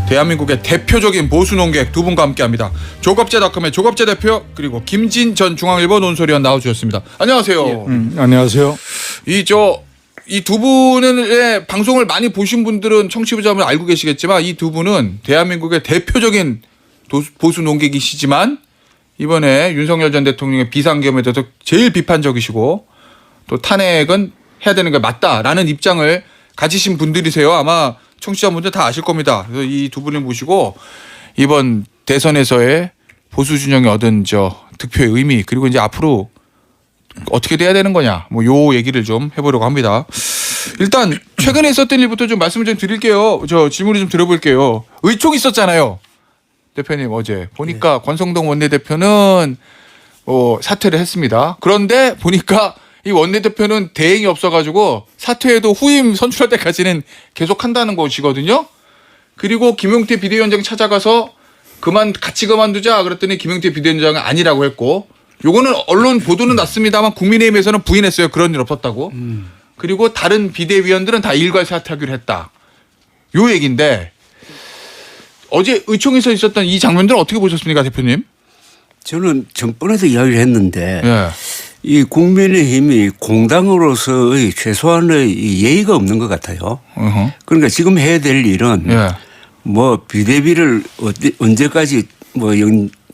대한민국의 대표적인 보수 논객 두 분과 함께합니다. 조갑제닷컴의 조갑제 대표 그리고 김진 전 중앙일보 논설위원 나와주셨습니다. 안녕하세요. 안녕하세요. 이 두 분의 방송을 많이 보신 분들은 청취자분들 알고 계시겠지만 이 두 분은 대한민국의 대표적인 보수 논객이시지만 이번에 윤석열 전 대통령의 비상계엄에 대해서 제일 비판적이시고 또 탄핵은 해야 되는 게 맞다라는 입장을 가지신 분들이세요. 아마 청취자분들 다 아실 겁니다. 그래서 이 두 분을 모시고 이번 대선에서의 보수 진영이 얻은 득표의 의미 그리고 이제 앞으로 어떻게 돼야 되는 거냐 뭐 요 얘기를 좀 해보려고 합니다. 일단 최근에 있었던 일부터 좀 말씀을 좀 드릴게요. 질문을 좀 드려볼게요. 의총 있었잖아요. 대표님 어제 보니까 권성동 원내대표는 사퇴를 했습니다. 그런데 보니까 이 원내대표는 대행이 없어가지고 사퇴해도 후임 선출할 때까지는 계속 한다는 것이거든요. 그리고 김용태 비대위원장 찾아가서 같이 그만두자 그랬더니 김용태 비대위원장은 아니라고 했고 요거는 언론 보도는 났습니다만 국민의힘에서는 부인했어요. 그런 일 없었다고. 그리고 다른 비대위원들은 다 일괄 사퇴하기로 했다. 요 얘기인데 어제 의총에서 있었던 이 장면들은 어떻게 보셨습니까, 대표님? 저는 전번에도 이야기를 했는데 예. 이 국민의힘이 공당으로서의 최소한의 예의가 없는 것 같아요. 그러니까 지금 해야 될 일은 뭐 비대위를 언제까지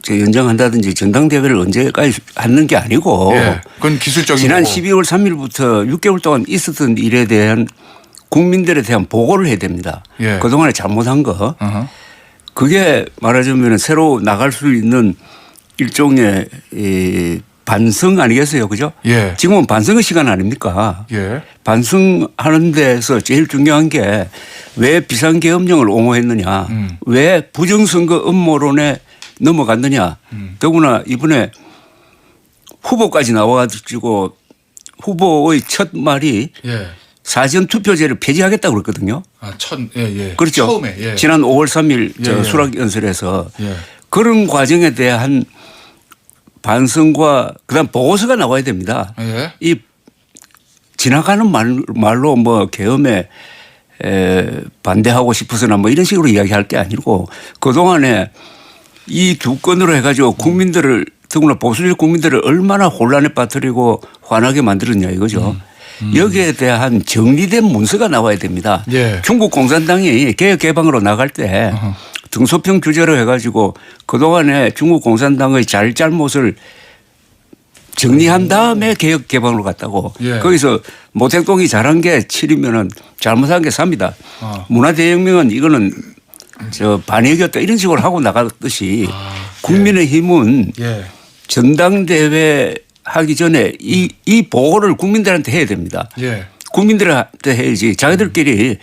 연장한다든지 전당대회를 언제까지 하는 게 아니고 그건 기술적인 지난 12월 3일부터 6개월 동안 있었던 일에 대한 국민들에 대한 보고를 해야 됩니다. 그동안에 잘못한 거. 그게 말하자면 새로 나갈 수 있는 일종의 반성 아니겠어요. 그죠? 지금은 반성의 시간 아닙니까? 반성하는 데서 제일 중요한 게 왜 비상계엄령을 옹호했느냐. 왜 부정선거 음모론에 넘어갔느냐. 더구나 이번에 후보까지 나와가지고 후보의 첫 말이 사전투표제를 폐지하겠다고 그랬거든요. 그렇죠. 처음에. 지난 5월 3일 수락연설에서 그런 과정에 대한 반성과 그다음 보고서가 나와야 됩니다. 이 지나가는 말로 뭐 계엄에 반대하고 싶어서나 뭐 이런 식으로 이야기할 게 아니고 그동안에 이 두 건으로 해가지고 국민들을 더구나 보수적 국민들을 얼마나 혼란에 빠뜨리고 화나게 만들었냐 이거죠. 여기에 대한 정리된 문서가 나와야 됩니다. 중국 공산당이 개혁 개방으로 나갈 때 등소평 규제로 해가지고 그동안에 중국 공산당의 잘못을 정리한 다음에 개혁 개방으로 갔다고. 거기서 모택동이 잘한 게 7이면은 잘못한 게 3이다. 문화대혁명은 이거는 반역이었다 이런 식으로 하고 나갔듯이 국민의힘은 전당대회 하기 전에 이 보고를 국민들한테 해야 됩니다. 국민들한테 해야지 자기들끼리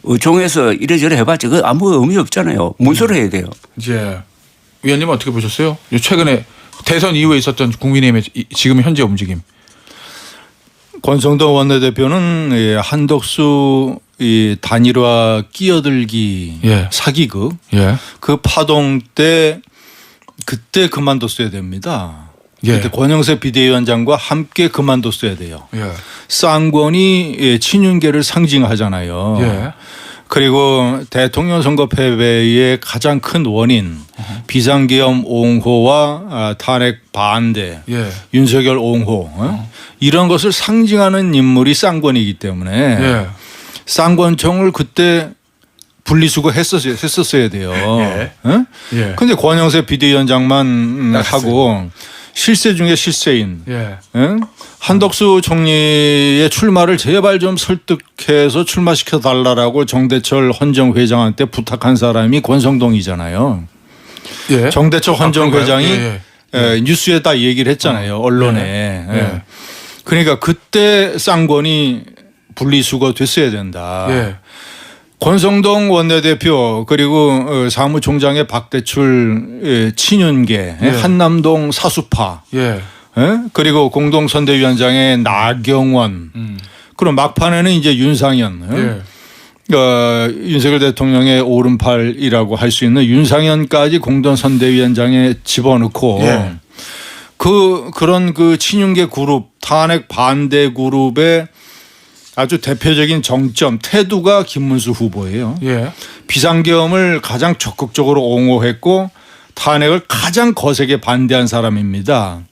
의총에서 이래저래 해봤자 그 아무 의미 없잖아요. 문서를 해야 돼요. 위원님은 어떻게 보셨어요? 최근에 대선 이후에 있었던 국민의힘의 지금 현재 움직임. 권성동 원내대표는 한덕수 이 단일화 끼어들기 사기극 그 파동 때 그때 그만뒀어야 됩니다. 그때 권영세 비대위원장과 함께 그만뒀어야 돼요. 쌍권이 친윤계를 상징하잖아요. 그리고 대통령 선거 패배의 가장 큰 원인 비상계엄 옹호와 탄핵 반대 윤석열 옹호 이런 것을 상징하는 인물이 쌍권이기 때문에 쌍권총을 그때 분리수거 했었어야 돼요. 그런데 권영세 비대위원장만 하고 실세 중에 실세인 한덕수 총리의 출마를 제발 좀 설득해서 출마시켜 달라라고 정대철 헌정회장한테 부탁한 사람이 권성동이잖아요. 정대철 헌정회장이 뉴스에 다 얘기를 했잖아요. 언론에. 그러니까 그때 쌍권이 분리수거 됐어야 된다. 권성동 원내대표 그리고 사무총장의 박대출 친윤계 한남동 사수파 그리고 공동선대위원장의 나경원 그리고 막판에는 이제 윤상현 윤석열 대통령의 오른팔이라고 할 수 있는 윤상현까지 공동선대위원장에 집어넣고 그런 친윤계 그룹 탄핵 반대 그룹의 아주 대표적인 정점 태두가 김문수 후보예요. 비상계엄을 가장 적극적으로 옹호했고 탄핵을 가장 거세게 반대한 사람입니다.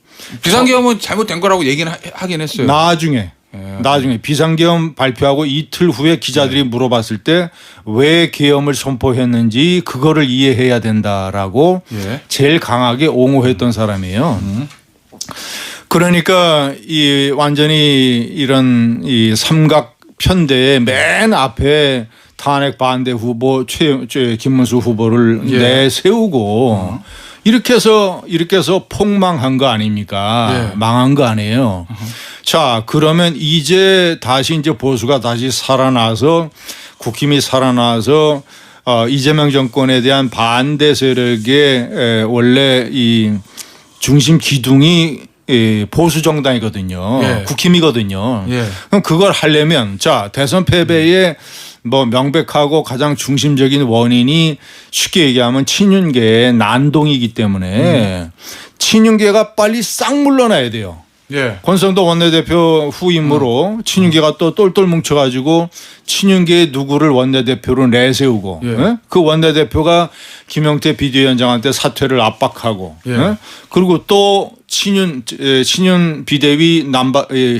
비상계엄은 잘못된 거라고 얘기는 하긴 했어요. 나중에 비상계엄 발표하고 이틀 후에 기자들이 물어봤을 때 왜 계엄을 선포했는지 그거를 이해해야 된다라고 제일 강하게 옹호했던 사람이에요. 그러니까 이 완전히 이런 이 삼각 편대의 맨 앞에 탄핵 반대 후보 김문수 후보를 내세우고 이렇게 해서 폭망한 거 아닙니까? 망한 거 아니에요. 자, 그러면 이제 보수가 다시 살아나서 국힘이 살아나서 이재명 정권에 대한 반대 세력의 원래 이 중심 기둥이 보수 정당이거든요. 국힘이거든요. 그럼 그걸 하려면 자, 대선 패배의 뭐 명백하고 가장 중심적인 원인이 쉽게 얘기하면 친윤계의 난동이기 때문에 친윤계가 빨리 싹 물러나야 돼요. 권성도 원내대표 후임으로 친윤계가 또 똘똘 뭉쳐가지고 친윤계의 누구를 원내대표로 내세우고 그 원내대표가 김용태 비대위원장한테 사퇴를 압박하고 그리고 또 친윤 비대위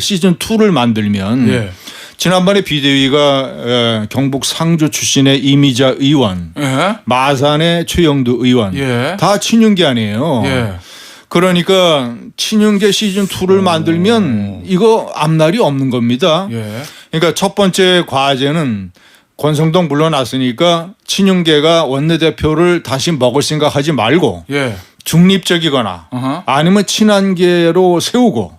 시즌 2를 만들면 지난번에 비대위가 경북 상주 출신의 이미자 의원, 마산의 최영두 의원 다 친윤계 아니에요. 그러니까 친윤계 시즌 2를 만들면 이거 앞날이 없는 겁니다. 그러니까 첫 번째 과제는 권성동 물러났으니까 친윤계가 원내대표를 다시 먹을 생각하지 말고 중립적이거나 아니면 친한계로 세우고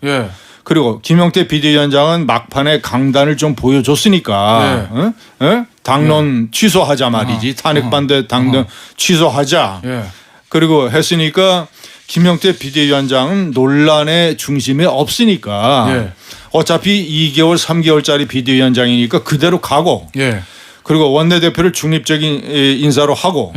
그리고 김용태 비대위원장은 막판에 강단을 좀 보여줬으니까 당론 취소하자 말이지. 탄핵 반대 당론 취소하자. 그리고 했으니까 김용태 비대위원장은 논란의 중심에 없으니까 어차피 2개월 3개월짜리 비대위원장이니까 그대로 가고 그리고 원내대표를 중립적인 인사로 하고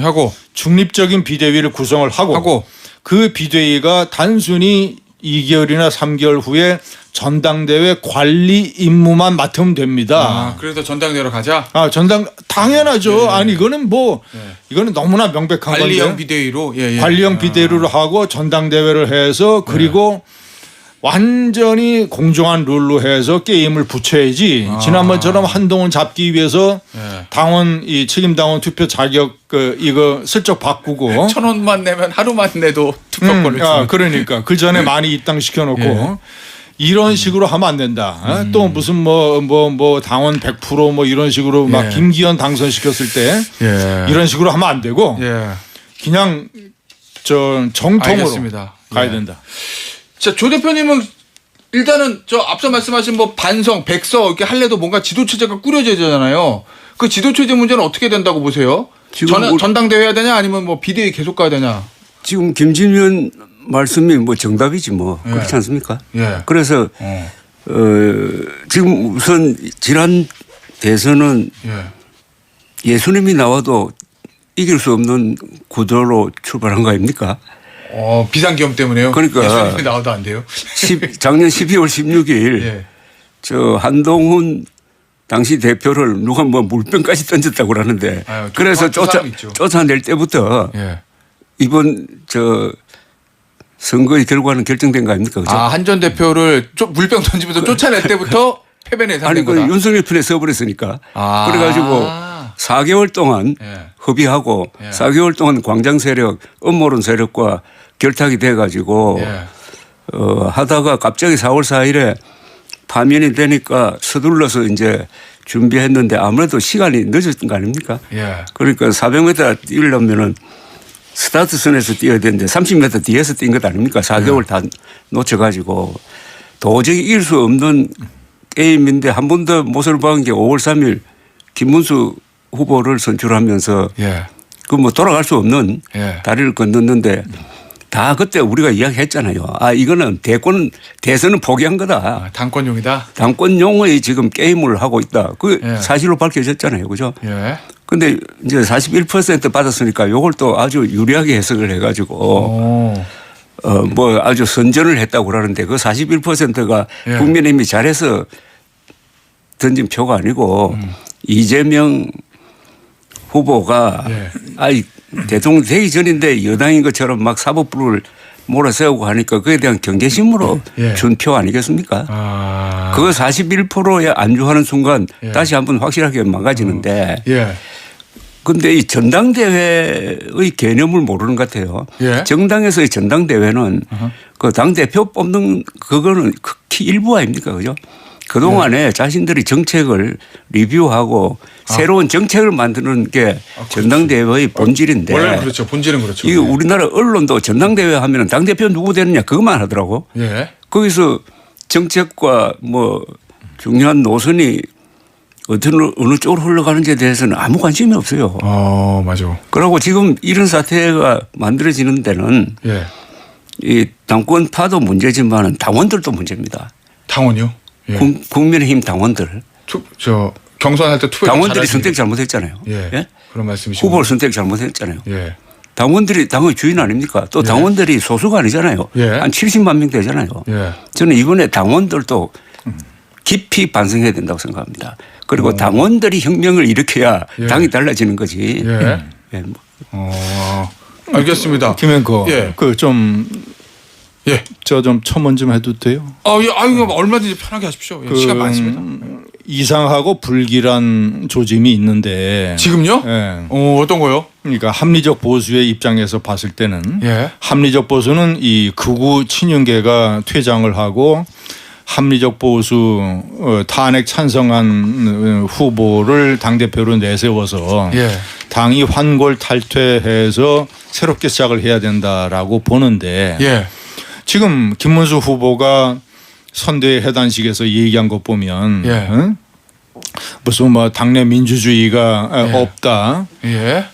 중립적인 비대위를 구성을 하고 그 비대위가 단순히 2개월이나 3개월 후에 전당대회 관리 임무만 맡으면 됩니다. 그래서 전당대회로 가자? 당연하죠. 아니 이거는 이거는 너무나 명백한 건데. 관리형 비대위로? 관리형 비대위로 하고 전당대회를 해서 그리고 완전히 공정한 룰로 해서 게임을 붙여야지. 지난번처럼 한동훈 잡기 위해서 당원 이 책임당원 투표 자격 이거 슬쩍 바꾸고 1,000원만 내면 하루만 내도 투표권을 주는. 그러니까 그 전에 많이 입당시켜 놓고 이런 식으로 하면 안 된다. 또 무슨 뭐 당원 100% 이런 식으로 막 김기현 당선시켰을 때 이런 식으로 하면 안 되고 그냥 정통으로 알겠습니다. 가야 된다. 자, 조 대표님은 일단은 앞서 말씀하신 반성, 백서 이렇게 할래도 뭔가 지도체제가 꾸려져야 되잖아요. 그 지도체제 문제는 어떻게 된다고 보세요? 전당대회 해야 되냐 아니면 비대위 계속 가야 되냐? 지금 김진현 말씀이 정답이지 그렇지 않습니까? 그래서 지금 우선 지난 대선은 예수님이 나와도 이길 수 없는 구도로 출발한 거 아닙니까? 비상계엄 때문에요? 그러니까 예수님이 나와도 안 돼요? 작년 12월 16일 한동훈 당시 대표를 누가 물병까지 던졌다고 그러는데 그래서 쫓아낼 때부터 이번 선거의 결과는 결정된 거 아닙니까? 그죠? 한 전 대표를 물병 던지면서 쫓아낼 때부터 패배는 예상된 거다. 윤석열 편에 서버렸으니까. 그래가지고 4개월 동안 협의하고 4개월 동안 광장 세력, 음모론 세력과 결탁이 돼가지고 하다가 갑자기 4월 4일에 파면이 되니까 서둘러서 이제 준비했는데 아무래도 시간이 늦었던 거 아닙니까? 그러니까 400m 뛰려면은 스타트선에서 뛰어야 되는데 30m 뒤에서 뛴 것 아닙니까? 4개월 다 놓쳐가지고 도저히 이길 수 없는 게임인데 한 번 더 못을 박은 게 5월 3일 김문수 후보를 선출하면서 그 돌아갈 수 없는 다리를 건넜는데 다 그때 우리가 이야기했잖아요. 이거는 대선은 포기한 거다. 당권용이다. 당권용의 지금 게임을 하고 있다. 그 사실로 밝혀졌잖아요. 그죠? 근데 이제 41% 받았으니까 요걸 또 아주 유리하게 해석을 해가지고 아주 선전을 했다고 그러는데 그 41%가 국민의힘이 잘해서 던진 표가 아니고 이재명 후보가 예. 아니 대통령 되기 전인데 여당인 것처럼 막 사법부를 몰아세우고 하니까 그에 대한 경계심으로 예. 준 표 아니겠습니까? 아. 그거 41%에 안주하는 순간 예. 다시 한번 확실하게 망가지는데 예. 근데 이 전당대회의 개념을 모르는 것 같아요. 예. 정당에서의 전당대회는 그 당대표 뽑는 그거는 극히 일부 아닙니까? 그죠? 그동안에 자신들이 정책을 리뷰하고 새로운 정책을 만드는 게 전당대회의 본질인데. 원래 그렇죠. 본질은 그렇죠. 이게 우리나라 언론도 전당대회 하면 당대표 누구 되느냐 그것만 하더라고. 예. 거기서 정책과 뭐 중요한 노선이 어느 쪽으로 흘러가는지에 대해서는 아무 관심이 없어요. 맞아. 그러고 지금 이런 사태가 만들어지는 데는 예. 이 당권파도 문제지만 당원들도 문제입니다. 당원이요? 예. 국민의힘 당원들. 저 경선할 때 투표 당원들이 선택 잘못했잖아요. 예. 예? 그런 말씀이시죠. 후보를 선택 잘못했잖아요. 예. 당원들이 당의 주인 아닙니까? 또 당원들이 소수가 아니잖아요. 예. 한 70만 명 되잖아요. 예. 저는 이번에 당원들도 깊이 반성해야 된다고 생각합니다. 그리고 당원들이 혁명을 일으켜야 예. 당이 달라지는 거지. 예. 예. 알겠습니다. 김현거 예. 그 좀 예. 저 좀 첨언 좀 해도 돼요? 예. 아유, 얼마든지 편하게 하십시오. 예, 시간 많습니다. 이상하고 불길한 조짐이 있는데 지금요? 예. 어떤 거요? 그러니까 합리적 보수의 입장에서 봤을 때는 예. 합리적 보수는 이 극우 친윤계가 퇴장을 하고 합리적 보수 탄핵 찬성한 후보를 당대표로 내세워서 예. 당이 환골 탈퇴해서 새롭게 시작을 해야 된다라고 보는데 예. 지금 김문수 후보가 선대위 해단식에서 얘기한 것 보면 예. 응? 무슨 뭐 당내 민주주의가 없다. 예.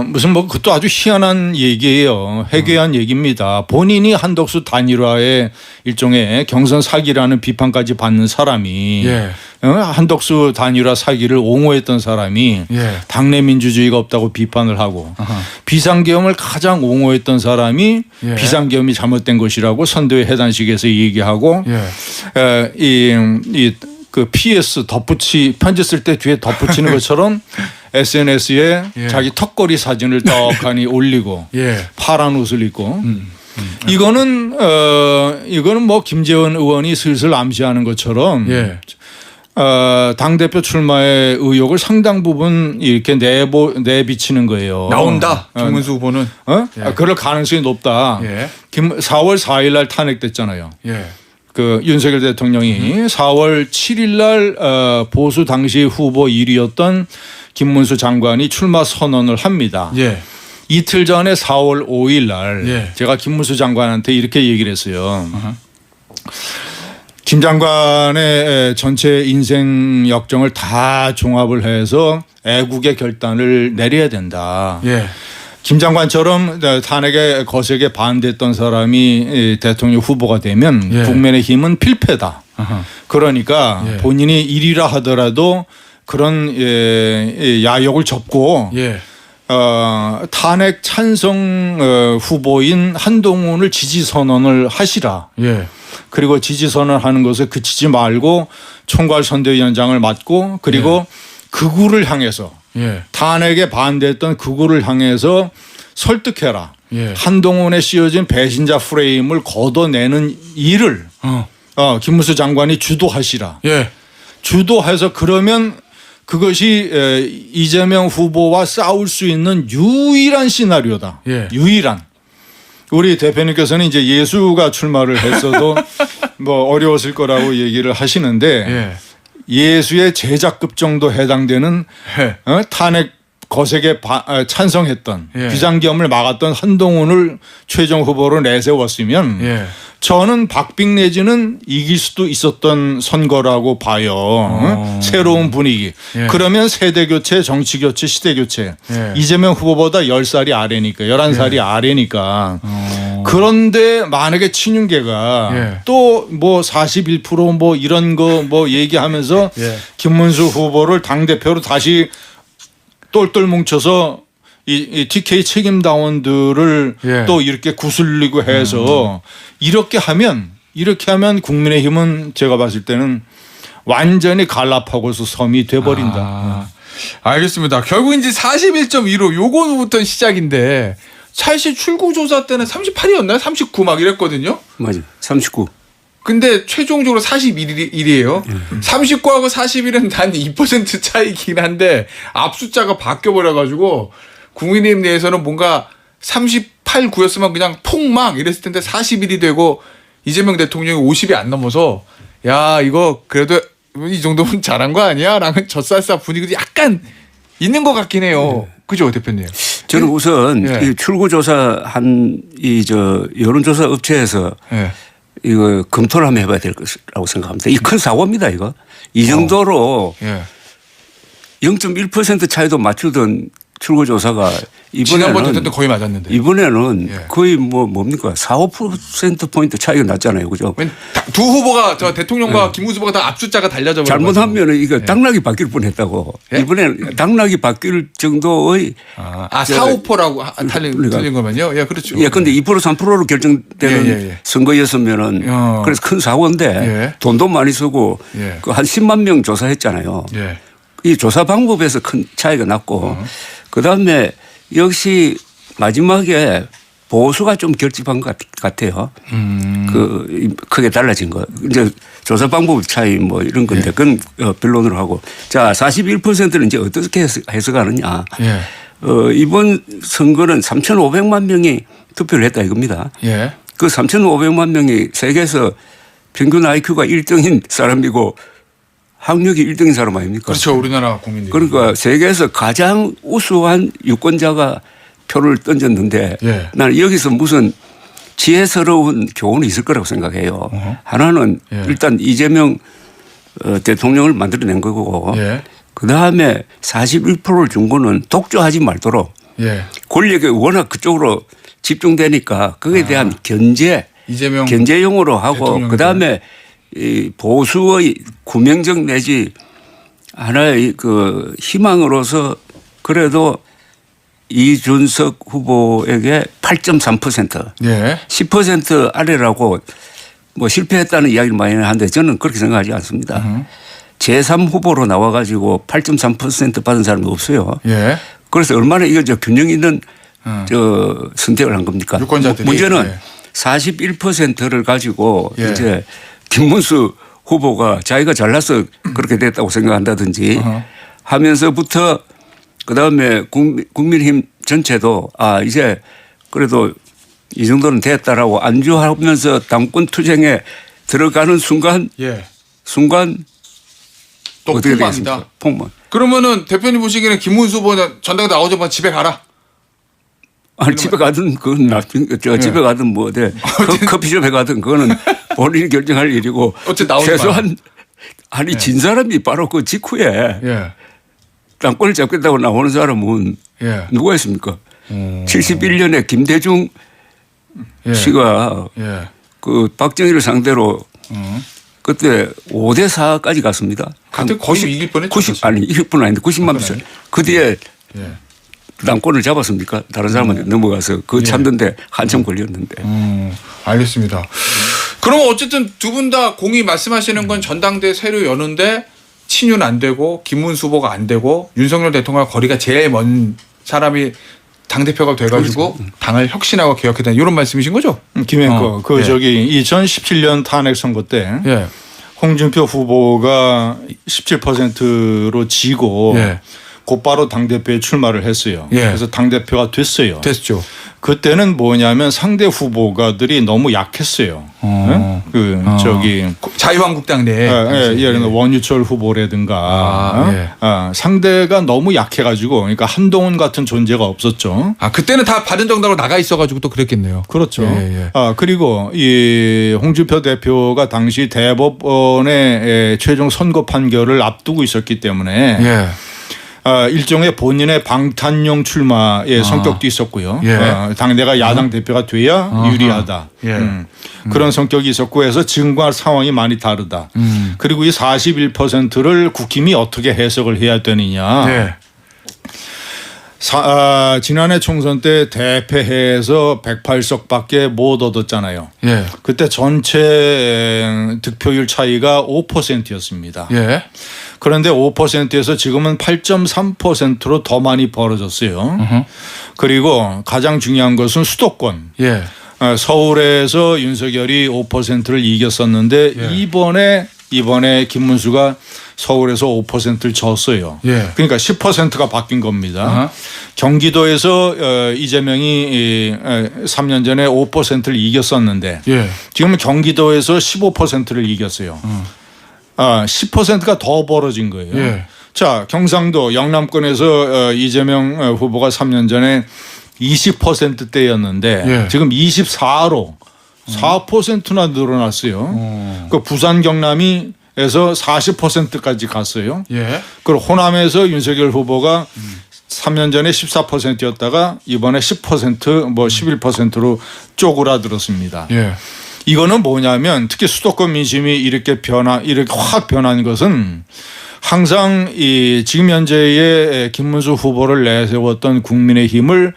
무슨 뭐 그것도 아주 희한한 얘기예요. 해괴한 얘기입니다. 본인이 한덕수 단일화의 일종의 경선 사기라는 비판까지 받는 사람이 예. 한덕수 단일화 사기를 옹호했던 사람이 예. 당내 민주주의가 없다고 비판을 하고 아하. 비상계엄을 가장 옹호했던 사람이 예. 비상계엄이 잘못된 것이라고 선대위 해단식에서 얘기하고 예. 그 PS 편지 쓸 때 뒤에 덧붙이는 것처럼 SNS에 예. 자기 턱걸이 사진을 떡하니 올리고 예. 파란 옷을 입고 이거는 뭐 김재원 의원이 슬슬 암시하는 것처럼 예. 당 대표 출마의 의욕을 상당 부분 이렇게 내비치는 거예요. 나온다. 김문수 후보는. 예. 그럴 가능성이 높다. 예. 4월 4일 날 탄핵됐잖아요. 예. 그 윤석열 대통령이 4월 7일 날 보수 당시 후보 1위였던 김문수 장관이 출마 선언을 합니다. 예. 이틀 전에 4월 5일 날 예. 제가 김문수 장관한테 이렇게 얘기를 했어요. 김 장관의 전체 인생 역정을 다 종합을 해서 애국의 결단을 내려야 된다. 예. 김 장관처럼 탄핵에 거세게 반대했던 사람이 대통령 후보가 되면 예. 국민의힘은 필패다. 아하. 그러니까 예. 본인이 1위라 하더라도 그런 야욕을 접고 예. 탄핵 찬성 후보인 한동훈을 지지 선언을 하시라. 예. 그리고 지지 선언하는 것에 그치지 말고 총괄 선대위원장을 맡고 그리고 극우를 향해서 예. 탄핵에 반대했던 극우를 향해서 설득해라. 예. 한동훈에 씌워진 배신자 프레임을 걷어내는 일을 김문수 장관이 주도하시라. 예. 주도해서 그러면 그것이 이재명 후보와 싸울 수 있는 유일한 시나리오다. 예. 유일한. 우리 대표님께서는 이제 예수가 출마를 했어도 뭐 어려웠을 거라고 얘기를 하시는데 예. 예수의 제자급 정도 해당되는 예. 탄핵 거세게 찬성했던 예. 비상계엄을 막았던 한동훈을 최종 후보로 내세웠으면 예. 저는 박빙 내지는 이길 수도 있었던 선거라고 봐요. 새로운 분위기. 예. 그러면 세대교체, 정치교체, 시대교체. 예. 이재명 후보보다 10살이 아래니까 11살이 아래니까. 그런데 만약에 친윤계가 예. 또 뭐 41% 뭐 이런 거 뭐 얘기하면서 예. 김문수 후보를 당대표로 다시 똘똘 뭉쳐서 이 TK 책임당원들을 예. 또 이렇게 구슬리고 해서 이렇게 하면 국민의힘은 제가 봤을 때는 완전히 갈라파고서 섬이 돼버린다. 알겠습니다. 결국 이제 41.15 요거부터 시작인데 사실 출구조사 때는 38이었나요? 39 막 이랬거든요. 맞아요. 39. 근데 최종적으로 41이에요. 39하고 41은 단 2% 차이긴 한데 앞숫자가 바뀌어버려가지고 국민의힘 내에서는 뭔가 38, 9였으면 그냥 폭막 이랬을 텐데 41이 되고 이재명 대통령이 50이 안 넘어서 야 이거 그래도 이 정도면 잘한 거 아니야? 라는 젖살싸 분위기도 약간 있는 것 같긴 해요. 그죠 대표님? 저는 우선 예. 이 출구조사한 여론조사 업체에서 예. 이거 검토를 한번 해봐야 될 것이라고 생각합니다. 이 큰 사고입니다, 이거. 이 정도로 예. 0.1% 차이도 맞추던 출구조사가 지난번 대선 때 이번에는 거의 맞았는데. 이번에는 예. 거의 뭡니까 4, 5%포인트 차이가 났잖아요. 그죠? 두 후보가 저 대통령과 김문수 후보가 다 앞숫자가 달려져 버려. 잘못하면 이거 당락이 바뀔 뻔했다고. 예? 이번에 당락이 바뀔 정도의 4, 5%라고 틀린 거면요. 예, 그렇죠. 예, 근데 2% 3%로 결정되는 예. 선거였으면은 어. 그래서 큰 사고인데 예. 돈도 많이 쓰고 예. 그 한 10만 명 조사했잖아요. 예. 이 조사 방법에서 큰 차이가 났고 그다음에 역시 마지막에 보수가 좀 결집한 것 같아요. 그 크게 달라진 거. 이제 조사 방법 차이 뭐 이런 건데 그건 변론으로 하고 자 41%는 이제 어떻게 해석하느냐. 예. 이번 선거는 3,500만 명이 투표를 했다 이겁니다. 예. 그 3,500만 명이 세계에서 평균 IQ가 1등인 사람이고 학력이 1등인 사람 아닙니까? 그렇죠. 우리나라 국민들. 그러니까 세계에서 가장 우수한 유권자가 표를 던졌는데 예. 나는 여기서 무슨 지혜스러운 교훈이 있을 거라고 생각해요. 하나는 예. 일단 이재명 대통령을 만들어낸 거고 예. 그다음에 41%를 준 거는 독조하지 말도록 예. 권력이 워낙 그쪽으로 집중되니까 거기에 대한 견제용으로 하고 대통령에 그다음에 이 보수의 구명적 내지 하나의 그 희망으로서 그래도 이준석 후보에게 8.3% 예. 10% 아래라고 뭐 실패했다는 이야기를 많이 하는데 저는 그렇게 생각하지 않습니다. 제3 후보로 나와가지고 8.3% 받은 사람이 없어요. 예. 그래서 얼마나 이거 저 균형 있는 저 선택을 한 겁니까? 유권자들이. 문제는 예. 41%를 가지고 예. 이제 김문수 후보가 자기가 잘나서 그렇게 됐다고 생각한다든지 하면서부터 그다음에 국민힘 전체도 아 이제 그래도 이 정도는 됐다라고 안주하면서 당권 투쟁에 들어가는 순간 예. 또 어떻게 폭망이다. 되겠습니까? 폭망. 그러면은 대표님 보시기에는 김문수 후보는 전당대 나오자마자 집에 가라. 아니 집에 가든 그건 나중 집에 가든 뭐 어디 커피숍에 가든 그거는 본인이 결정할 일이고 어쨌든 나오지 최소한 아니 진 사람이 바로 그 직후에 예. 당권을 잡겠다고 나오는 사람은 예. 누가 있습니까? 71년에 김대중 예. 씨가 예. 그 박정희를 상대로 그때 5대 4까지 갔습니다. 그때 거의 이길 뻔했죠. 90 아니 이길 뻔 아닌데 90만 표. 그 뒤에 예. 당권을 잡았습니까? 다른 사람한테 넘어가서 그거 찾는데 한참 걸렸는데. 알겠습니다. 그러면 어쨌든 두 분 다 공이 말씀하시는 건 전당대 새로 여는데 친윤 안 되고 김문수 후보가 안 되고 윤석열 대통령과 거리가 제일 먼 사람이 당대표가 돼가지고 당을 혁신하고 개혁했다 이런 말씀이신 거죠? 김행거 그 예. 저기 2017년 탄핵 선거 때 예. 홍준표 후보가 17%로 지고 예. 곧바로 당대표에 출마를 했어요. 예. 그래서 당대표가 됐어요. 됐죠. 그때는 뭐냐면 상대 후보가들이 너무 약했어요. 그 저기 자유한국당 내에. 예를 들면 원유철 후보라든가 상대가 너무 약해가지고 그러니까 한동훈 같은 존재가 없었죠. 아 그때는 다 바른정당으로 나가 있어가지고 또 그랬겠네요. 그렇죠. 예. 그리고 이 홍준표 대표가 당시 대법원의 최종 선고 판결을 앞두고 있었기 때문에 예. 일종의 본인의 방탄용 출마의 성격도 있었고요. 예. 당내가 야당 대표가 돼야 유리하다. 예. 그런 성격이 있었고 해서 지금과 상황이 많이 다르다. 그리고 이 41%를 국힘이 어떻게 해석을 해야 되느냐. 예. 지난해 총선 때 대패해서 108석밖에 못 얻었잖아요. 예. 그때 전체 득표율 차이가 5%였습니다. 예. 그런데 5%에서 지금은 8.3%로 더 많이 벌어졌어요. 그리고 가장 중요한 것은 수도권. 예. 서울에서 윤석열이 5%를 이겼었는데 예. 이번에 김문수가 서울에서 5%를 졌어요. 예. 그러니까 10%가 바뀐 겁니다. 경기도에서 이재명이 3년 전에 5%를 이겼었는데 예. 지금은 경기도에서 15%를 이겼어요. 10%가 더 벌어진 거예요. 예. 자, 경상도 영남권에서 이재명 후보가 3년 전에 20%대였는데 예. 지금 24로 4%나 늘어났어요. 그 부산 경남이 에서 40%까지 갔어요. 예. 그리고 호남에서 윤석열 후보가 3년 전에 14%였다가 이번에 10% 뭐 11%로 쪼그라들었습니다. 예. 이거는 뭐냐면 특히 수도권 민심이 이렇게 확 변한 것은 항상 이 지금 현재의 김문수 후보를 내세웠던 국민의힘을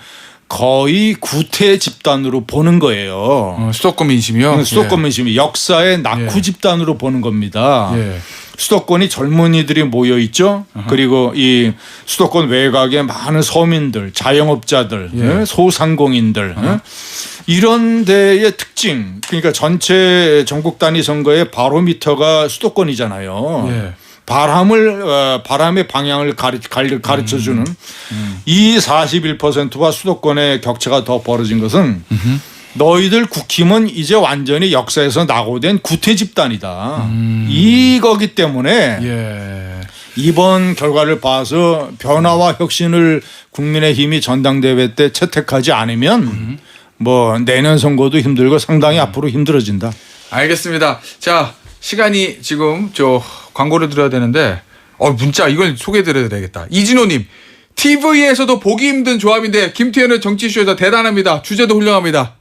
거의 구태 집단으로 보는 거예요. 수도권 민심이요? 수도권 민심이 역사의 낙후 집단으로 보는 겁니다. 예. 수도권이 젊은이들이 모여 있죠. 그리고 이 수도권 외곽에 많은 서민들, 자영업자들, 소상공인들 이런 데의 특징. 그러니까 전체 전국 단위 선거의 바로미터가 수도권이잖아요. 예. 바람의 방향을 가르쳐주는 이 41%와 수도권의 격차가 더 벌어진 것은 너희들 국힘은 이제 완전히 역사에서 낙오된 구태 집단이다. 이거기 때문에 예. 이번 결과를 봐서 변화와 혁신을 국민의힘이 전당대회 때 채택하지 않으면 뭐 내년 선거도 힘들고 상당히 앞으로 힘들어진다. 알겠습니다. 자, 시간이 지금 광고를 드려야 되는데 문자 이걸 소개해드려야 되겠다. 이진호님, TV에서도 보기 힘든 조합인데 김태현의 정치쇼에서 대단합니다. 주제도 훌륭합니다.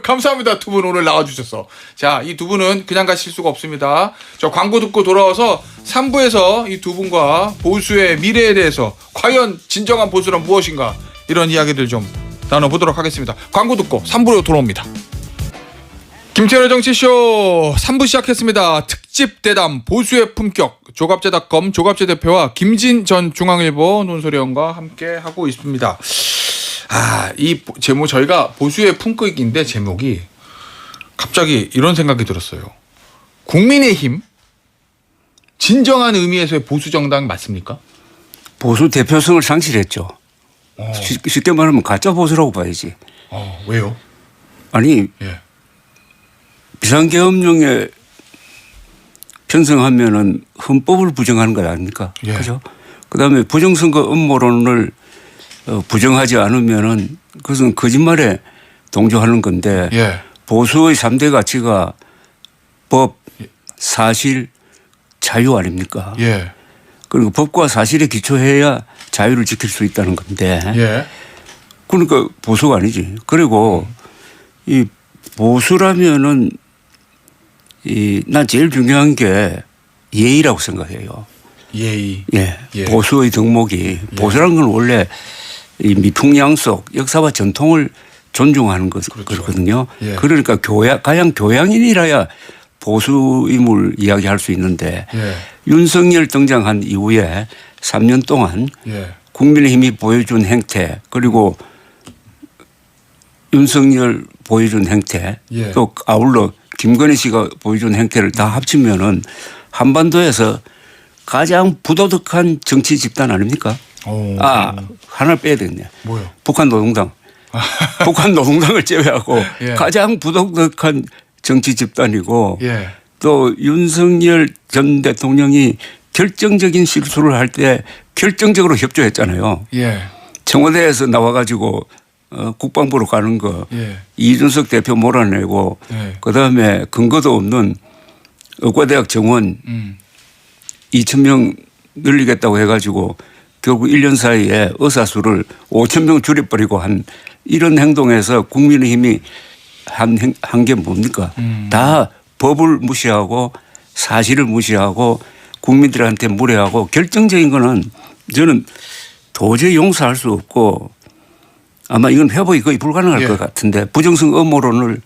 감사합니다. 두 분 오늘 나와주셔서. 자, 이 두 분은 그냥 가실 수가 없습니다. 저 광고 듣고 돌아와서 3부에서 이 두 분과 보수의 미래에 대해서 과연 진정한 보수란 무엇인가 이런 이야기들 좀 나눠보도록 하겠습니다. 광고 듣고 3부로 돌아옵니다. 김태현의 정치쇼 3부 시작했습니다. 특집 대담 보수의 품격 조갑제닷컴 조갑제 대표와 김진 전 중앙일보 논설위원과 함께 하고 있습니다. 이 제목 저희가 보수의 품격인데 제목이 갑자기 이런 생각이 들었어요. 국민의힘 진정한 의미에서의 보수 정당 맞습니까? 보수 대표성을 상실했죠. 쉽게 말하면 가짜 보수라고 봐야지. 왜요? 아니 예. 비상계엄령에 편성하면은 헌법을 부정하는 거 아닙니까? 예. 그죠? 그다음에 부정선거 음모론을 부정하지 않으면은 그것은 거짓말에 동조하는 건데 예. 보수의 3대 가치가 법, 사실, 자유 아닙니까? 예. 그리고 법과 사실에 기초해야 자유를 지킬 수 있다는 건데 예. 그러니까 보수가 아니지. 그리고 이 보수라면은 난 제일 중요한 게 예의라고 생각해요. 예의. 예. 예. 보수의 덕목이 보수라는 건 원래 이 미풍양속 역사와 전통을 존중하는 거거든요. 예. 그러니까 가장 교양인이라야 보수임을 이야기할 수 있는데 예. 윤석열 등장한 이후에 3년 동안 예. 국민의힘이 보여준 행태 그리고 윤석열 보여준 행태 예. 또 아울러 김건희 씨가 보여준 행태를 다 합치면은 한반도에서 가장 부도덕한 정치 집단 아닙니까? 하나 빼야 되겠네. 뭐요? 북한 노동당. 북한 노동당을 제외하고 예. 가장 부도덕한 정치 집단이고 예. 또 윤석열 전 대통령이 결정적인 실수를 할 때 결정적으로 협조했잖아요. 예. 청와대에서 나와가지고 국방부로 가는 거 예. 이준석 대표 몰아내고 예. 그다음에 근거도 없는 의과대학 정원 2,000명 늘리겠다고 해가지고 결국 1년 사이에 의사 수를 5,000명 줄여버리고 한 이런 행동에서 국민의힘이 한 게 뭡니까? 다 법을 무시하고 사실을 무시하고 국민들한테 무례하고 결정적인 거는 저는 도저히 용서할 수 없고 아마 이건 회복이 거의 불가능할 예. 것 같은데 부정성 음모론을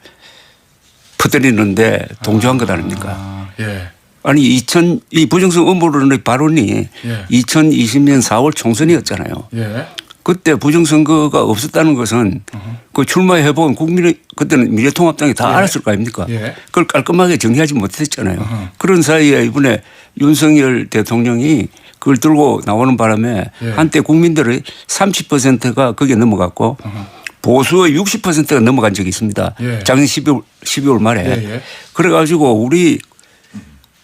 퍼뜨리는데 동조한 것 아닙니까? 예. 아니 이 부정성 음모론의 발언이 예. 2020년 4월 총선이었잖아요. 예. 그때 부정선거가 없었다는 것은 그 출마해본 국민의 그때는 미래통합당이 다 알았을 거 아닙니까? 예. 그걸 깔끔하게 정리하지 못했잖아요. 그런 사이에 이번에 윤석열 대통령이 그걸 들고 나오는 바람에 예. 한때 국민들의 30%가 거기에 넘어갔고 보수의 60%가 넘어간 적이 있습니다. 예. 작년 12월 말에. 예, 예. 그래가지고 우리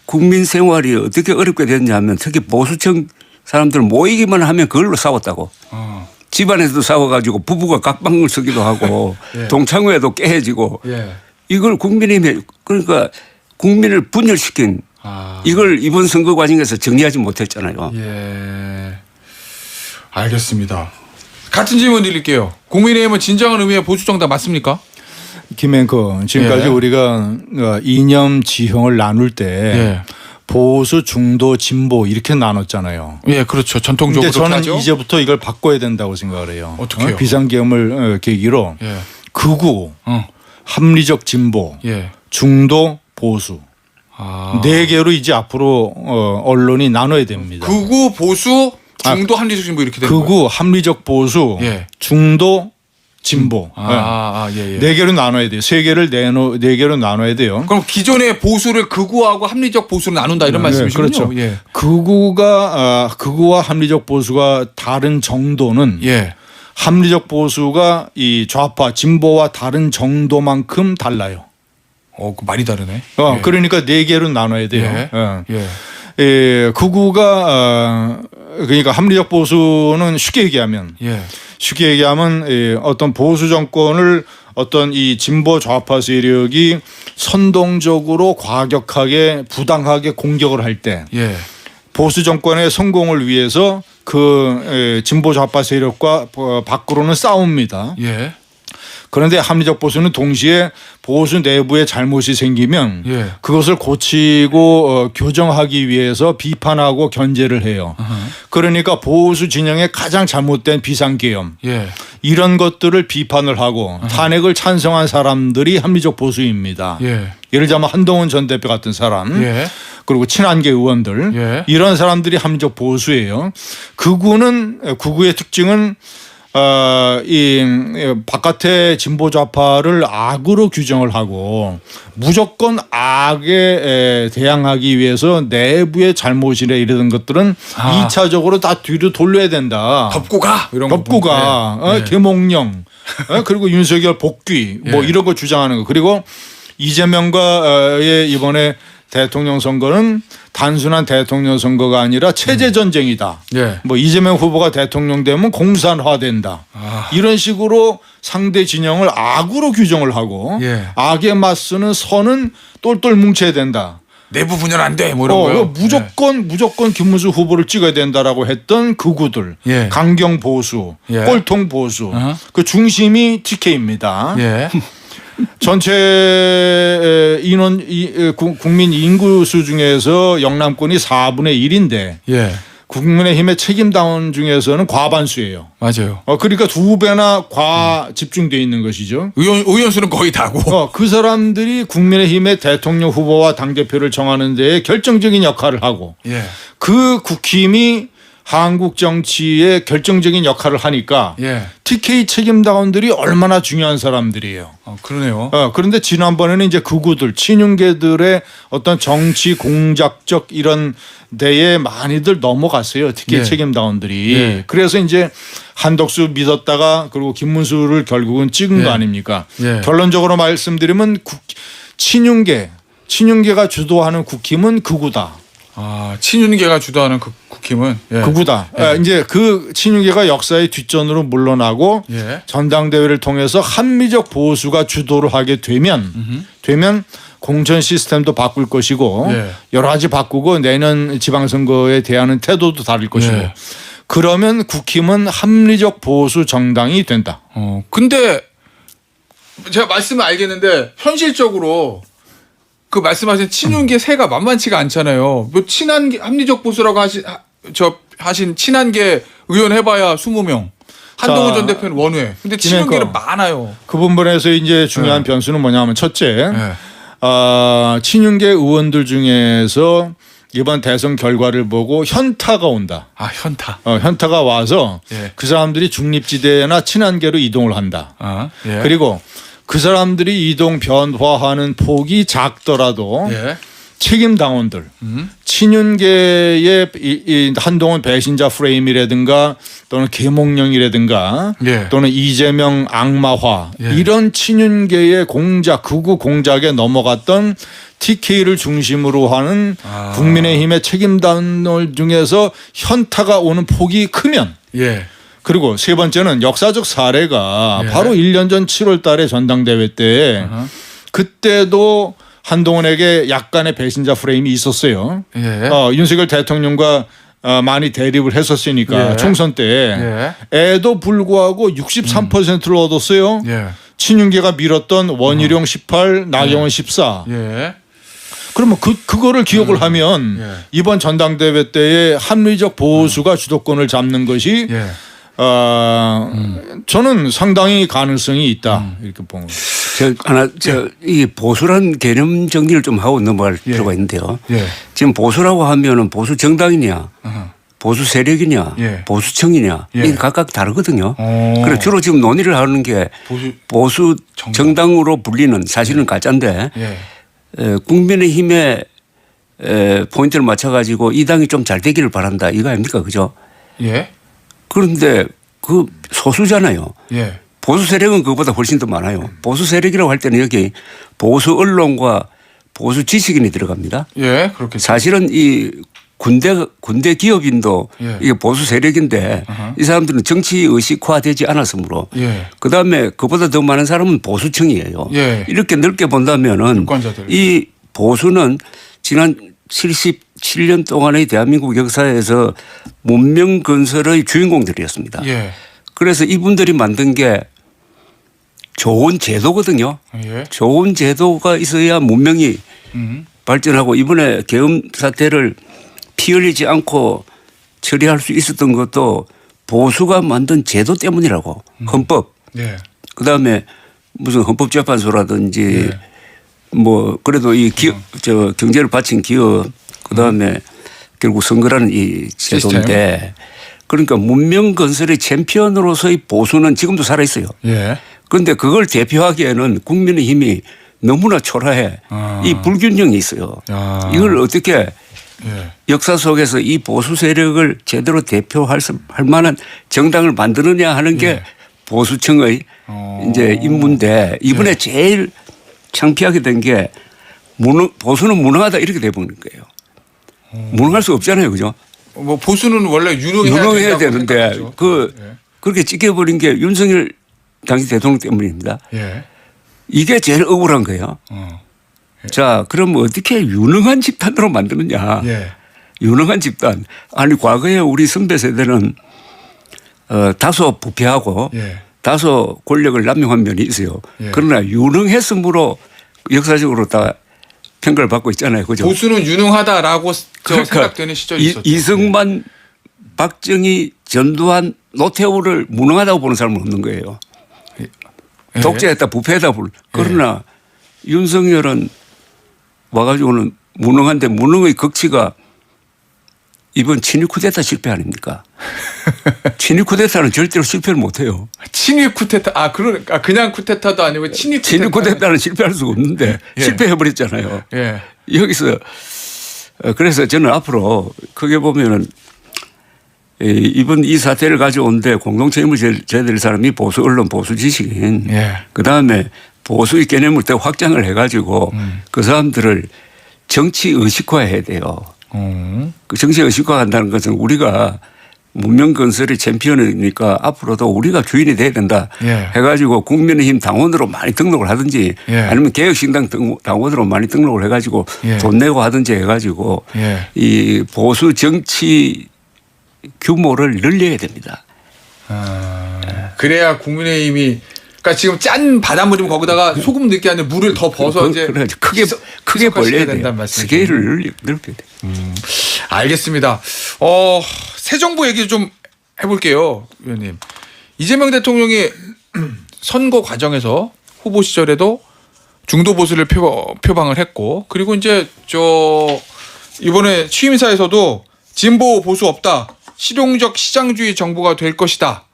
국민 생활이 어떻게 어렵게 됐냐 하면 특히 보수층 사람들 모이기만 하면 그걸로 싸웠다고. 집안에서도 싸워가지고 부부가 각방을 쓰기도 하고 예. 동창회도 깨지고 예. 이걸 국민의힘에 그러니까 국민을 분열시킨 이걸 이번 선거 과정에서 정리하지 못했잖아요. 예. 알겠습니다. 같은 질문 드릴게요. 국민의힘은 진정한 의미의 보수정당 맞습니까? 김앵커 지금까지 예. 우리가 이념 지형을 나눌 때 예. 보수, 중도, 진보 이렇게 나눴잖아요. 예, 그렇죠. 전통적으로 근데 저는 그렇게 하죠. 이제부터 이걸 바꿔야 된다고 생각을 해요. 어떻게요? 비상계엄을 계기로 예. 극우, 합리적 진보, 예. 중도, 보수 네 개로 이제 앞으로 언론이 나눠야 됩니다. 극우 보수 중도 합리적 진보 이렇게 되는 거예요. 극우, 합리적 보수, 예. 중도, 진보 예, 예. 네 개로 나눠야 돼요. 세 개를 네 개로 나눠야 돼요. 그럼 기존의 보수를 극우하고 합리적 보수로 나눈다 이런 말씀이시군요. 그렇죠. 예. 극우와 합리적 보수가 다른 정도는 예. 합리적 보수가 이 좌파 진보와 다른 정도만큼 달라요. 그 많이 다르네. 예. 그러니까 네 개로 나눠야 돼요. 예. 예. 예. 극우가 그러니까 합리적 보수는 쉽게 얘기하면 어떤 보수 정권을 어떤 이 진보 좌파 세력이 선동적으로 과격하게 부당하게 공격을 할 때 예. 보수 정권의 성공을 위해서 그 진보 좌파 세력과 밖으로는 싸웁니다. 예. 그런데 합리적 보수는 동시에 보수 내부에 잘못이 생기면 예. 그것을 고치고 교정하기 위해서 비판하고 견제를 해요. 그러니까 보수 진영의 가장 잘못된 비상계엄 예. 이런 것들을 비판을 하고 탄핵을 찬성한 사람들이 합리적 보수입니다. 예. 예를 들자면 한동훈 전 대표 같은 사람 예. 그리고 친한계 의원들 예. 이런 사람들이 합리적 보수예요. 극우의 특징은 이 바깥의 진보 좌파를 악으로 규정을 하고 무조건 악에 대항하기 위해서 내부의 잘못이나 이런 것들은 2차적으로 다 뒤로 돌려야 된다. 덮고 가 이런 덮고 거. 가. 계몽령 그리고 윤석열 복귀 뭐 이런 거 주장하는 거. 그리고 이재명과의 이번에 대통령 선거는 단순한 대통령 선거가 아니라 체제 전쟁이다. 예. 뭐 이재명 후보가 대통령 되면 공산화된다. 이런 식으로 상대 진영을 악으로 규정을 하고 예. 악에 맞서는 선은 똘똘 뭉쳐야 된다. 내부 분열 안 돼. 뭐 이런 거요. 무조건 김문수 후보를 찍어야 된다라고 했던 극우들, 예. 강경 보수, 예. 꼴통 보수, 그 중심이 TK입니다. 예. 전체 인원 국민 인구수 중에서 영남권이 4분의 1인데 예. 국민의힘의 책임당원 중에서는 과반수예요. 맞아요. 그러니까 2배나 과 집중되어 있는 것이죠. 의원수는 거의 다고. 그 사람들이 국민의힘의 대통령 후보와 당대표를 정하는 데에 결정적인 역할을 하고 예. 그 국힘이 한국 정치에 결정적인 역할을 하니까 예. TK 책임당원들이 얼마나 중요한 사람들이에요. 그러네요. 그런데 지난번에는 이제 극우들, 친윤계들의 어떤 정치 공작적 이런 데에 많이들 넘어갔어요. TK 예. 책임당원들이. 예. 그래서 이제 한덕수 믿었다가 그리고 김문수를 결국은 찍은 예. 거 아닙니까? 예. 결론적으로 말씀드리면 친윤계가 주도하는 국힘은 극우다. 친윤계가 주도하는 국힘은 극우다. 예. 이제 그 친윤계가 역사의 뒷전으로 물러나고 예. 전당대회를 통해서 합리적 보수가 주도를 하게 되면 공천 시스템도 바꿀 것이고 예. 여러 가지 바꾸고 내년 지방선거에 대하는 태도도 다를 것이고 예. 그러면 국힘은 합리적 보수 정당이 된다. 근데 제가 말씀을 알겠는데 현실적으로 그 말씀하신 친윤계 세가 만만치가 않잖아요. 뭐 친한 합리적 보수라고 하신 친한계 의원 해봐야 20명. 한동훈 자, 전 대표는 원외. 근데 친윤계는 그러니까 많아요. 그 부분에서 이제 중요한 변수는 뭐냐면 첫째, 네. 친윤계 의원들 중에서 이번 대선 결과를 보고 현타가 온다. 아 현타. 현타가 와서 예. 그 사람들이 중립지대나 친한계로 이동을 한다. 아, 예. 그리고 그 사람들이 이동 변화하는 폭이 작더라도 예. 책임 당원들, 친윤계의 이 한동훈 배신자 프레임이라든가 또는 계몽령이라든가 예. 또는 이재명 악마화 예. 이런 친윤계의 공작, 극우 공작에 넘어갔던 TK를 중심으로 하는 국민의힘의 책임 당원 중에서 현타가 오는 폭이 크면 예. 그리고 세 번째는 역사적 사례가 예. 바로 1년 전 7월 달에 전당대회 때 그때도 한동훈에게 약간의 배신자 프레임이 있었어요. 예. 윤석열 대통령과 많이 대립을 했었으니까 예. 총선 때 에도 불구하고 63%를 얻었어요. 예. 친윤계가 밀었던 원희룡 18, 나경원 14. 예. 그러면 그거를 기억을 하면 예. 이번 전당대회 때의 합리적 보수가 주도권을 잡는 것이 예. 저는 상당히 가능성이 있다 이렇게 보는 거예요. 이 보수란 개념 정리를 좀 하고 넘어갈 필요가 있는데요. 예. 지금 보수라고 하면은 보수 정당이냐, 보수 세력이냐, 예. 보수청이냐 예. 이게 각각 다르거든요. 오. 그래서 주로 지금 논의를 하는 게 보수 정당으로 불리는 사실은 가짜인데 예. 국민의힘에 포인트를 맞춰가지고 이 당이 좀 잘 되기를 바란다 이거 아닙니까, 그죠? 예. 그런데 그 소수잖아요. 예. 보수 세력은 그거보다 훨씬 더 많아요. 보수 세력이라고 할 때는 여기 보수 언론과 보수 지식인이 들어갑니다. 예. 그렇겠죠. 사실은 이 군대 기업인도 예. 이게 보수 세력인데 이 사람들은 정치 의식화되지 않았으므로 예. 그다음에 그보다 더 많은 사람은 보수층이에요. 예. 이렇게 넓게 본다면은 유권자들. 이 보수는 지난 77년 동안의 대한민국 역사에서 문명 건설의 주인공들이었습니다. 예. 그래서 이분들이 만든 게 좋은 제도거든요. 예. 좋은 제도가 있어야 문명이 발전하고 이번에 계엄 사태를 피 흘리지 않고 처리할 수 있었던 것도 보수가 만든 제도 때문이라고. 헌법. 예. 그다음에 무슨 헌법재판소라든지 예. 뭐 그래도 이 기업 경제를 바친 기업 그다음에 결국 선거라는 이 제도인데 그러니까 문명 건설의 챔피언으로서의 보수는 지금도 살아 있어요. 예. 그런데 그걸 대표하기에는 국민의힘이 너무나 초라해. 이 불균형이 있어요. 이걸 어떻게 예. 역사 속에서 이 보수 세력을 제대로 대표할 만한 정당을 만드느냐 하는 게 보수층의 이제 임무인데 이번에 제일 창피하게 된 게 보수는 무능하다 이렇게 돼버린 거예요. 무능할 수 없잖아요, 그죠? 뭐 보수는 원래 유능해야 되는데 생각하죠. 그렇게 찍혀버린 게 윤석열 당시 대통령 때문입니다. 예. 이게 제일 억울한 거예요. 자, 그럼 어떻게 유능한 집단으로 만드느냐? 예. 유능한 집단. 아니 과거에 우리 선배 세대는 다소 부패하고 예. 다소 권력을 남용한 면이 있어요. 예. 그러나 유능했으므로 역사적으로 다 평가를 받고 있잖아요. 그죠? 보수는 유능하다라고 생각되는 시절이 있었죠. 이승만, 박정희, 전두환, 노태우를 무능하다고 보는 사람은 없는 거예요. 예. 독재했다, 부패했다. 그러나 윤석열은 와가지고는 무능한데 무능의 극치가 이번 친위 쿠데타 실패 아닙니까? 친위 쿠데타는 절대로 실패를 못해요. 친위 쿠데타 그냥 쿠데타도 아니고 친위 쿠데타. 친위 쿠데타는 실패할 수가 없는데 예. 실패해버렸잖아요. 예. 여기서 그래서 저는 앞으로 크게 보면은 이번 이 사태를 가져온데 공동책임을 져야 될 사람이 보수 언론, 보수 지식인. 예. 그다음에 보수의 개념을 더 확장을 해가지고 그 사람들을 정치 의식화해야 돼요. 그 정치 의식화한다는 것은 우리가 문명 건설의 챔피언이니까 앞으로도 우리가 주인이 돼야 된다 예. 해가지고 국민의힘 당원으로 많이 등록을 하든지 예. 아니면 개혁신당 당원으로 많이 등록을 해가지고 예. 돈 내고 하든지 해가지고 예. 이 보수 정치 규모를 늘려야 됩니다. 그래야 국민의힘이 그러니까 지금 짠 바닷물이면 거기다가 소금 넣게 하는데 물을 더 벗어 이제 그래 크게 벌려야 된다는 돼. 말씀이죠. 스케일을 넓혀야 돼. 알겠습니다. 새 정부 얘기 좀 해볼게요, 의원님. 이재명 대통령이 선거 과정에서 후보 시절에도 중도 보수를 표방을 했고, 그리고 이제 이번에 취임사에서도 진보 보수 없다, 실용적 시장주의 정부가 될 것이다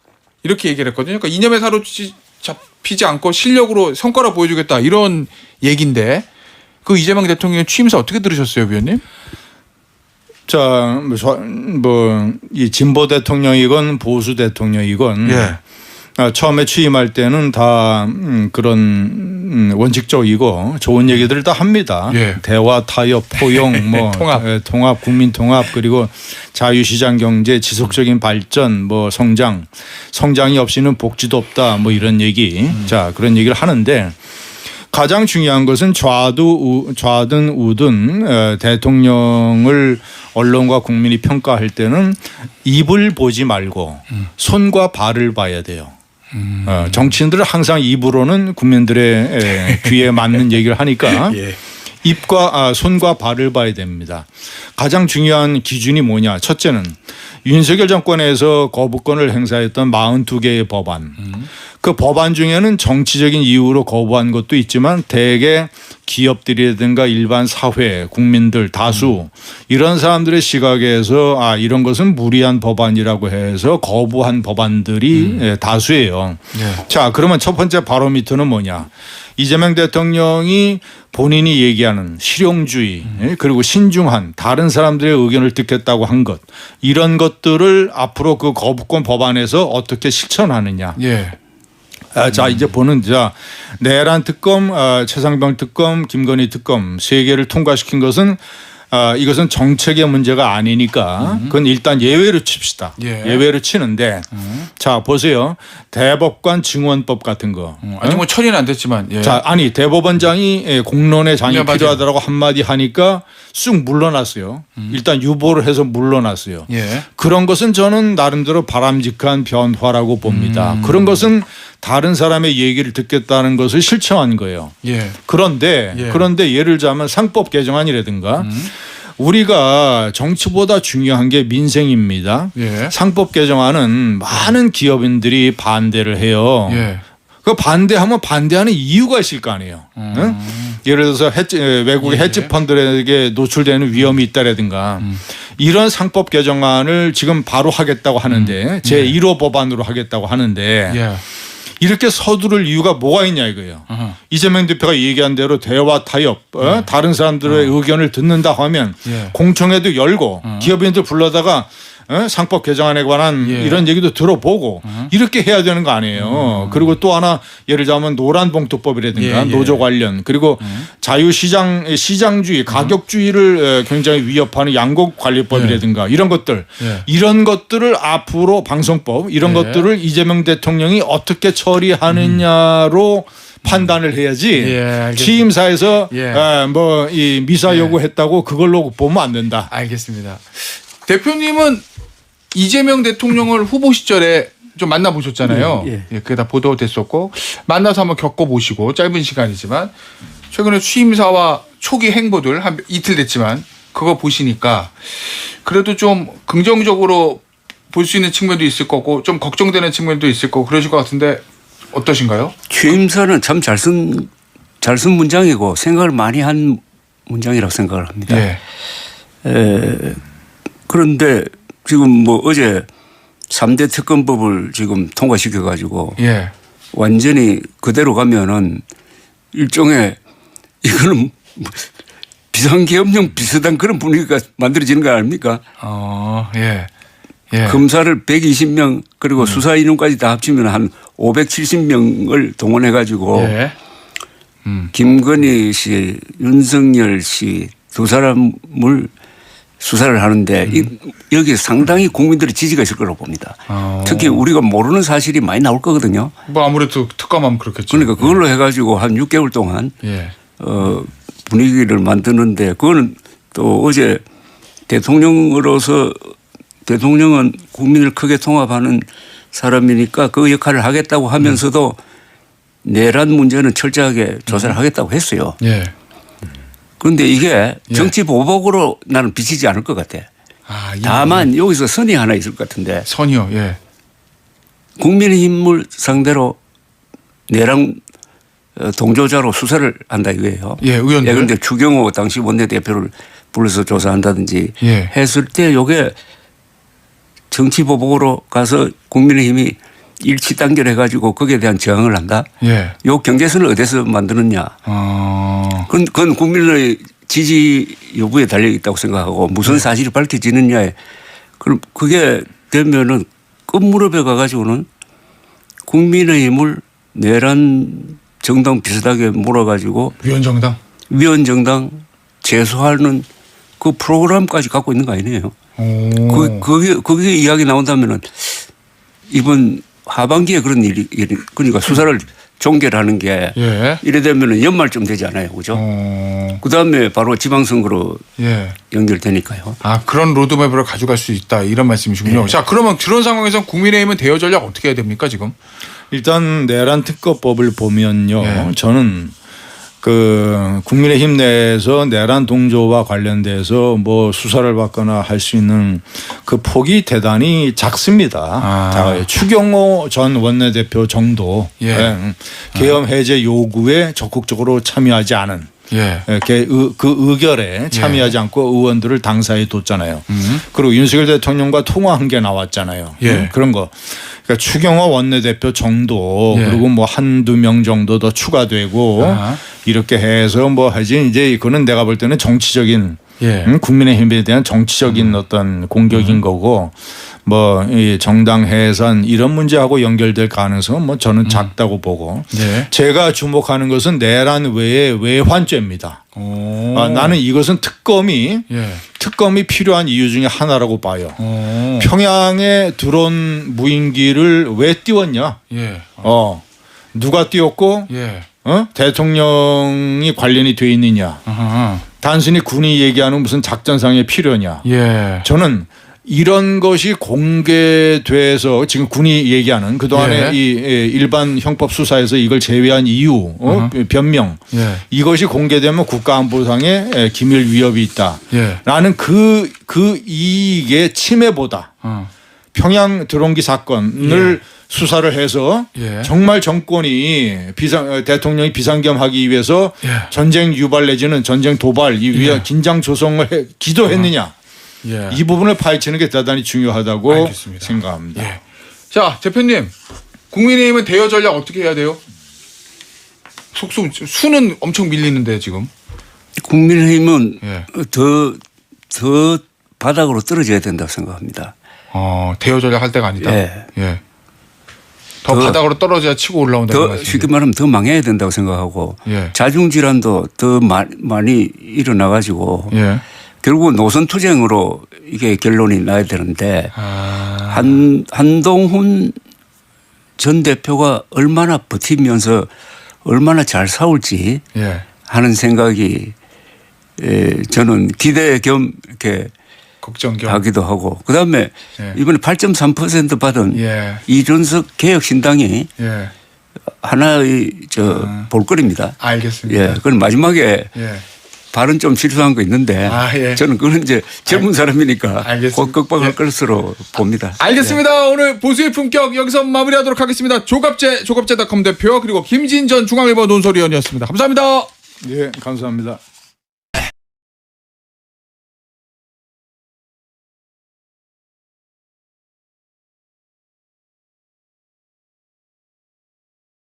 이렇게 얘기를 했거든요. 그러니까 이념에 사로잡히지 않고 실력으로 성과로 보여주겠다 이런 얘기인데, 그 이재명 대통령 취임사 어떻게 들으셨어요, 위원님? 자, 이 진보 대통령이건 보수 대통령이건 예. 처음에 취임할 때는 다 그런 원칙적이고 좋은 얘기들을 다 합니다. 예. 대화, 타협, 포용, 뭐 통합, 국민 통합, 그리고 자유시장 경제, 지속적인 발전, 뭐 성장이 없이는 복지도 없다, 뭐 이런 얘기. 자, 그런 얘기를 하는데, 가장 중요한 것은 좌든 우든 대통령을 언론과 국민이 평가할 때는 입을 보지 말고 손과 발을 봐야 돼요. 정치인들은 항상 입으로는 국민들의 귀에 맞는 얘기를 하니까 예. 손과 발을 봐야 됩니다. 가장 중요한 기준이 뭐냐? 첫째는 윤석열 정권에서 거부권을 행사했던 42개의 법안. 그 법안 중에는 정치적인 이유로 거부한 것도 있지만 대개 기업들이라든가 일반 사회, 국민들 다수 이런 사람들의 시각에서 이런 것은 무리한 법안이라고 해서 거부한 법안들이 다수예요. 네. 자, 그러면 첫 번째 바로미터는 뭐냐? 이재명 대통령이 본인이 얘기하는 실용주의 그리고 신중한 다른 사람들의 의견을 듣겠다고 한 것, 이런 것들을 앞으로 그 거부권 법안에서 어떻게 실천하느냐. 예. 자, 이제 보는 내란 특검, 최상병 특검, 김건희 특검 3개를 통과시킨 것은 이것은 정책의 문제가 아니니까 그건 일단 예외로 칩시다. 예. 예외로 치는데 자, 보세요. 대법관 증언법 같은 거. 아직 뭐 처리는 안 됐지만. 예. 자, 공론의 장이 네, 필요하다라고 한마디 하니까 쑥 물러났어요. 일단 유보를 해서 물러났어요. 예. 그런 것은 저는 나름대로 바람직한 변화라고 봅니다. 그런 것은 다른 사람의 얘기를 듣겠다는 것을 실천한 거예요. 예. 그런데 예를 들자면 상법 개정안이라든가 우리가 정치보다 중요한 게 민생입니다. 예. 상법 개정안은 많은 기업인들이 반대를 해요. 예. 그 반대하면 반대하는 이유가 있을 거 아니에요. 응? 예를 들어서 외국의 헤지 펀드에게 노출되는 위험이 있다라든가 이런 상법 개정안을 지금 바로 하겠다고 하는데 제1호 법안으로 하겠다고 하는데 예. 이렇게 서두를 이유가 뭐가 있냐 이거예요. 이재명 대표가 얘기한 대로 대화 타협, 다른 사람들의 의견을 듣는다 하면 공청회도 열고 기업인들 불러다가 상법 개정안에 관한 이런 얘기도 들어보고 이렇게 해야 되는 거 아니에요. 그리고 또 하나 예를 들자면 노란봉투법이라든가 노조 관련 그리고 시장주의 가격주의를 굉장히 위협하는 양곡관리법이라든가 이런 것들을 앞으로 방송법 이런 것들을 이재명 대통령이 어떻게 처리하느냐로 판단을 해야지 취임사에서 이 미사 요구했다고 그걸로 보면 안 된다. 알겠습니다. 대표님은 이재명 대통령을 후보 시절에 좀 만나보셨잖아요. 예, 그게 다 보도됐었고 만나서 한번 겪어보시고 짧은 시간이지만 최근에 취임사와 초기 행보들 한 이틀 됐지만 그거 보시니까 그래도 좀 긍정적으로 볼 수 있는 측면도 있을 거고 좀 걱정되는 측면도 있을 거고 그러실 것 같은데 어떠신가요? 취임사는 참 잘 쓴 문장이고 생각을 많이 한 문장이라고 생각을 합니다. 예. 그런데 지금 뭐 어제 3대 특검법을 지금 통과시켜 가지고 완전히 그대로 가면은 일종의 이거는 비상계엄령 비슷한 그런 분위기가 만들어지는 거 아닙니까? 검사를 120명 그리고 수사 인원까지 다 합치면 한 570명을 동원해 가지고 김건희 씨, 윤석열 씨 두 사람을 수사를 하는데 여기 상당히 국민들의 지지가 있을 거라고 봅니다. 특히 우리가 모르는 사실이 많이 나올 거거든요. 뭐 아무래도 특검하면 그렇겠죠. 그러니까 그걸로 해가지고 한 6개월 동안 분위기를 만드는데 그거는 또 어제 대통령으로서 대통령은 국민을 크게 통합하는 사람이니까 그 역할을 하겠다고 하면서도 내란 문제는 철저하게 조사를 하겠다고 했어요. 예. 그런데 이게 정치 보복으로 나는 비치지 않을 것 같아. 아, 다만 여기서 선이 하나 있을 것 같은데 선이요. 예. 국민의힘을 상대로 내란 동조자로 수사를 한다 이거예요. 예, 의원들. 그런데 추경호 당시 원내대표를 불러서 조사한다든지 예. 했을 때 이게 정치 보복으로 가서 국민의힘이 일치 단결해가지고 거기에 대한 저항을 한다. 예. 요 경계선을 어디서 만드느냐. 그건 국민의 지지 여부에 달려 있다고 생각하고 무슨 사실이 밝혀지느냐에 그럼 그게 되면은 끝무렵에 가가지고는 국민의힘을 내란 정당 비슷하게 몰아가지고 위원정당 제소하는 그 프로그램까지 갖고 있는 거 아니에요. 거기에 이야기 나온다면은 이번 하반기에 그런 일이 그러니까 수사를 종결하는 게 예. 이래 되면은 연말쯤 되지 않아요, 그죠? 그 다음에 바로 지방선거로 예. 연결되니까요. 아, 그런 로드맵으로 가져갈 수 있다 이런 말씀이시군요. 네. 자, 그러면 그런 상황에서 국민의힘은 대여 전략 어떻게 해야 됩니까 지금? 일단 내란 특검법을 보면요. 예. 저는 그 국민의힘 내에서 내란 동조와 관련돼서 뭐 수사를 받거나 할 수 있는 그 폭이 대단히 작습니다. 자, 추경호 전 원내대표 정도 계엄 해제 요구에 적극적으로 참여하지 않은 그 의결에 참여하지 않고 의원들을 당사에 뒀잖아요. 그리고 윤석열 대통령과 통화한 게 나왔잖아요. 그런 거. 그러니까 추경호 원내대표 정도 그리고 뭐 한두 명 정도 더 추가되고 이렇게 해서 뭐 하지 이제 그거는 내가 볼 때는 정치적인 국민의힘에 대한 정치적인 어떤 공격인 거고 뭐 이 정당 해산 이런 문제하고 연결될 가능성은 뭐 저는 작다고 보고 제가 주목하는 것은 내란 외의 외환죄입니다. 나는 이것은 특검이 필요한 이유 중에 하나라고 봐요. 평양에 드론 무인기를 왜 띄웠냐? 누가 띄웠고 대통령이 관련이 돼 있느냐? 단순히 군이 얘기하는 무슨 작전상의 필요냐? 저는 이런 것이 공개돼서 지금 군이 얘기하는 그동안에 이 일반 형법 수사에서 이걸 제외한 이유 변명 이것이 공개되면 국가안보상의 기밀 위협이 있다라는 그 이익의 침해보다 평양 드론기 사건을 수사를 해서 정말 정권이 대통령이 비상겸하기 위해서 전쟁 유발 내지는 전쟁 도발 이 위한 긴장 조성을 기도했느냐. 이 부분을 파헤치는 게 대단히 중요하다고 알겠습니다. 생각합니다. 자, 대표님, 국민의힘은 대여 전략 어떻게 해야 돼요? 수는 엄청 밀리는데 지금. 국민의힘은 더 바닥으로 떨어져야 된다고 생각합니다. 대여 전략 할 때가 아니다. 더 바닥으로 떨어져야 치고 올라온다는 말씀이죠. 쉽게 말하면 더 망해야 된다고 생각하고 자중질환도 더 많이 일어나가지고 결국은 노선투쟁으로 이게 결론이 나야 되는데 한동훈 전 대표가 얼마나 버티면서 얼마나 잘 싸울지 하는 생각이 저는 기대 겸 이렇게 걱정 겸 하기도 하고 그다음에 이번에 8.3% 받은 이준석 개혁신당이 하나의 볼거리입니다. 알겠습니다. 그건 마지막에 발은 좀 실수한 거 있는데 저는 그건 이제 젊은 사람이니까 곧 극복할 것으로 봅니다. 알겠습니다. 오늘 보수의 품격 여기서 마무리하도록 하겠습니다. 조갑제닷컴 대표 그리고 김진 전 중앙일보 논설위원이었습니다. 감사합니다. 감사합니다.